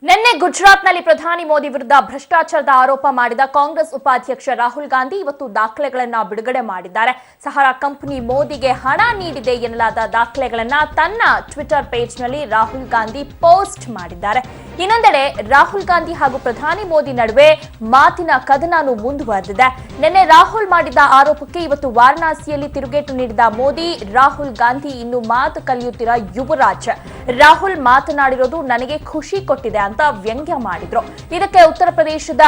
ನಿನ್ನೆ ಗುಜರಾತ್ನಲ್ಲಿ ಪ್ರಧಾನಿ ಮೋದಿ ವಿರುದ್ಧ ಭ್ರಷ್ಟಾಚಾರದ ಆರೋಪ ಮಾಡಿದ ಕಾಂಗ್ರೆಸ್ ಉಪಾಧ್ಯಕ್ಷ ರಾಹುಲ್ ಗಾಂಧಿ ಇವತ್ತು ದಾಖಲೆಗಳನ್ನು ಬಿಡುಗಡೆ ಮಾಡಿದ್ದಾರೆ. ಸಹಾರಾ ಕಂಪನಿ ಮೋದಿಗೆ ಹಣ ನೀಡಿದೆ ಎನ್ನಲಾದ ದಾಖಲೆಗಳನ್ನು ತನ್ನ ಟ್ವಿಟರ್ ಪೇಜ್ನಲ್ಲಿ ರಾಹುಲ್ ಗಾಂಧಿ ಪೋಸ್ಟ್ ಮಾಡಿದ್ದಾರೆ. ಇನ್ನೊಂದೆಡೆ ರಾಹುಲ್ ಗಾಂಧಿ ಹಾಗೂ ಪ್ರಧಾನಿ ಮೋದಿ ನಡುವೆ ಮಾತಿನ ಕದನಾನು ಮುಂದುವರೆದಿದೆ. ನಿನ್ನೆ ರಾಹುಲ್ ಮಾಡಿದ ಆರೋಪಕ್ಕೆ ಇವತ್ತು ವಾರಣಾಸಿಯಲ್ಲಿ ತಿರುಗೇಟು ನೀಡಿದ ಮೋದಿ, ರಾಹುಲ್ ಗಾಂಧಿ ಇನ್ನು ಮಾತು ಕಲಿಯುತ್ತಿರುವ ಯುವರಾಜ್. ರಾಹುಲ್ ಮಾತನಾಡಿರೋದು ನನಗೆ ಖುಷಿ ಕೊಟ್ಟಿದೆ ಅಂತ ವ್ಯಂಗ್ಯ ಮಾಡಿದ್ರು. ಇದಕ್ಕೆ ಉತ್ತರ ಪ್ರದೇಶದ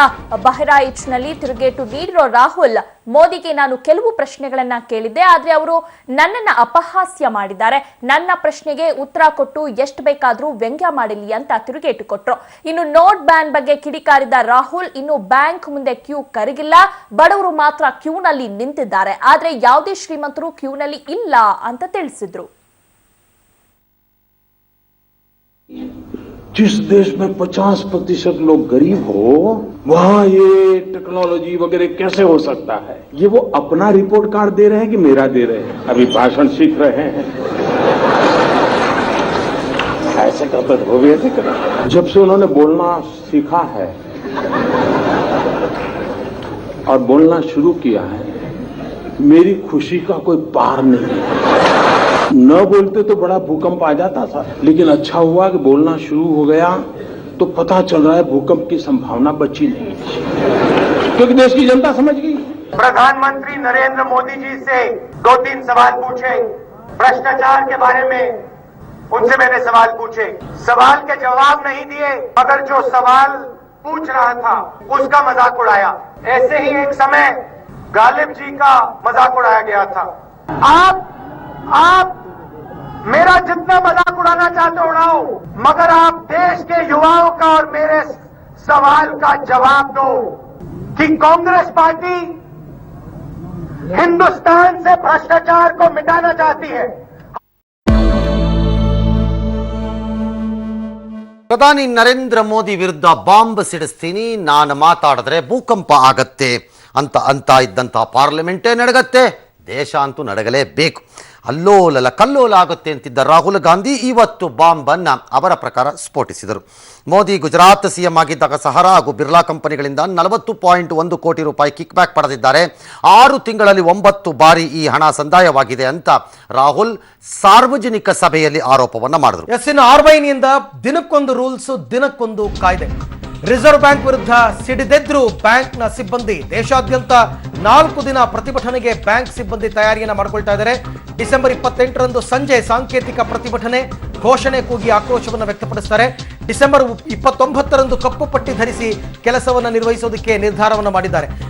ಬಹರಾಯಿಚ್ನಲ್ಲಿ ತಿರುಗೇಟು ನೀಡಿರೋ ರಾಹುಲ್, ಮೋದಿಗೆ ನಾನು ಕೆಲವು ಪ್ರಶ್ನೆಗಳನ್ನ ಕೇಳಿದ್ದೆ, ಆದ್ರೆ ಅವರು ನನ್ನನ್ನ ಅಪಹಾಸ್ಯ ಮಾಡಿದ್ದಾರೆ. ನನ್ನ ಪ್ರಶ್ನೆಗೆ ಉತ್ತರ ಕೊಟ್ಟು ಎಷ್ಟು ಬೇಕಾದ್ರೂ ವ್ಯಂಗ್ಯ ಮಾಡಲಿ ಅಂತ ತಿರುಗೇಟು ಕೊಟ್ರು. ಇನ್ನು ನೋಟ್ ಬ್ಯಾನ್ ಬಗ್ಗೆ ಕಿಡಿಕಾರಿದ ರಾಹುಲ್, ಇನ್ನು ಬ್ಯಾಂಕ್ ಮುಂದೆ ಕ್ಯೂ ಕರಗಿಲ್ಲ, ಬಡವರು ಮಾತ್ರ ಕ್ಯೂನಲ್ಲಿ ನಿಂತಿದ್ದಾರೆ, ಆದ್ರೆ ಯಾವುದೇ ಶ್ರೀಮಂತರು ಕ್ಯೂನಲ್ಲಿ ಇಲ್ಲ ಅಂತ ತಿಳಿಸಿದ್ರು. जिस देश में 50% लोग गरीब हो, वहां ये टेक्नोलॉजी वगैरह कैसे हो सकता है? ये वो अपना रिपोर्ट कार्ड दे रहे हैं कि मेरा दे रहे हैं? अभी भाषण सीख रहे हैं, ऐसे करते वो भी ऐसे कर। जब से उन्होंने बोलना सीखा है और बोलना शुरू किया है, मेरी खुशी का कोई पार नहीं है। न बोलते तो बड़ा भूकंप आ जाता था, लेकिन अच्छा हुआ कि बोलना शुरू हो गया तो पता चल रहा है भूकंप की संभावना बची नहीं, क्योंकि देश की जनता समझ गई। प्रधानमंत्री नरेंद्र मोदी जी से 2-3 सवाल पूछे, भ्रष्टाचार के बारे में उनसे मैंने सवाल पूछे, सवाल के जवाब नहीं दिए, मगर जो सवाल पूछ रहा था उसका मजाक उड़ाया। ऐसे ही एक समय गालिब जी का मजाक उड़ाया गया था। आप मेरा जितना मजाक उड़ाना चाहते उड़ाओ, मगर आप देश के युवाओं का और मेरे सवाल का जवाब दो कि कांग्रेस पार्टी हिंदुस्तान से भ्रष्टाचार को मिटाना चाहती है। ಪ್ರಧಾನಿ ನರೇಂದ್ರ ಮೋದಿ ವಿರುದ್ಧ ಬಾಂಬ್ ಸಿಡಿಸ್ತೀನಿ, ನಾನು ಮಾತಾಡಿದ್ರೆ ಭೂಕಂಪ ಆಗತ್ತೆ ಅಂತ ಇದ್ದಂತಹ ಪಾರ್ಲಿಮೆಂಟೇ ನಡಗತ್ತೆ, ದೇಶ ಅಂತೂ ನಡಗಲೇಬೇಕು, ಅಲ್ಲೋಲಲ ಕಲ್ಲೋಲ ಆಗುತ್ತೆ ಅಂತಿದ್ದ ರಾಹುಲ್ ಗಾಂಧಿ ಇವತ್ತು ಬಾಂಬ್ ಅನ್ನ ಅವರ ಪ್ರಕಾರ ಸ್ಫೋಟಿಸಿದರು. ಮೋದಿ ಗುಜರಾತ್ ಸಿಎಂ ಆಗಿದ್ದಾಗ ಸಹಾರಾ ಹಾಗೂ ಬಿರ್ಲಾ ಕಂಪನಿಗಳಿಂದ 40.1 ಕೋಟಿ ರೂಪಾಯಿ ಕಿಕ್ ಬ್ಯಾಕ್ ಪಡೆದಿದ್ದಾರೆ. 6 ತಿಂಗಳಲ್ಲಿ 9 ಬಾರಿ ಈ ಹಣ ಸಂದಾಯವಾಗಿದೆ ಅಂತ ರಾಹುಲ್ ಸಾರ್ವಜನಿಕ ಸಭೆಯಲ್ಲಿ ಆರೋಪವನ್ನ ಮಾಡಿದರು. ಎಸ್ಸಿನ ಆರ್ವೈನಿಂದ ದಿನಕ್ಕೊಂದು ರೂಲ್ಸ್, ದಿನಕ್ಕೊಂದು ಕಾಯ್ದೆ. ರಿಸರ್ವ್ ಬ್ಯಾಂಕ್ ವಿರುದ್ಧ ಸಿಡಿದೆದ್ರು ಬ್ಯಾಂಕ್ನ ಸಿಬ್ಬಂದಿ. ದೇಶಾದ್ಯಂತ 4 ದಿನ ಪ್ರತಿಭಟನೆಗೆ ಬ್ಯಾಂಕ್ ಸಿಬ್ಬಂದಿ ತಯಾರಿಯನ್ನ ಮಾಡಿಕೊಳ್ತಾ ಇದ್ದಾರೆ. ಡಿಸೆಂಬರ್ 28ರಂದು ಸಂಜೆ ಸಾಂಕೇತಿಕ ಪ್ರತಿಭಟನೆ, ಘೋಷಣೆ ಕೂಗಿ ಆಕ್ರೋಶವನ್ನು ವ್ಯಕ್ತಪಡಿಸುತ್ತಾರೆ. ಡಿಸೆಂಬರ್ 29ರಂದು ಕಪ್ಪು ಪಟ್ಟಿ ಧರಿಸಿ ಕೆಲಸವನ್ನು ನಿರ್ವಹಿಸೋದಕ್ಕೆ ನಿರ್ಧಾರವನ್ನು ಮಾಡಿದ್ದಾರೆ.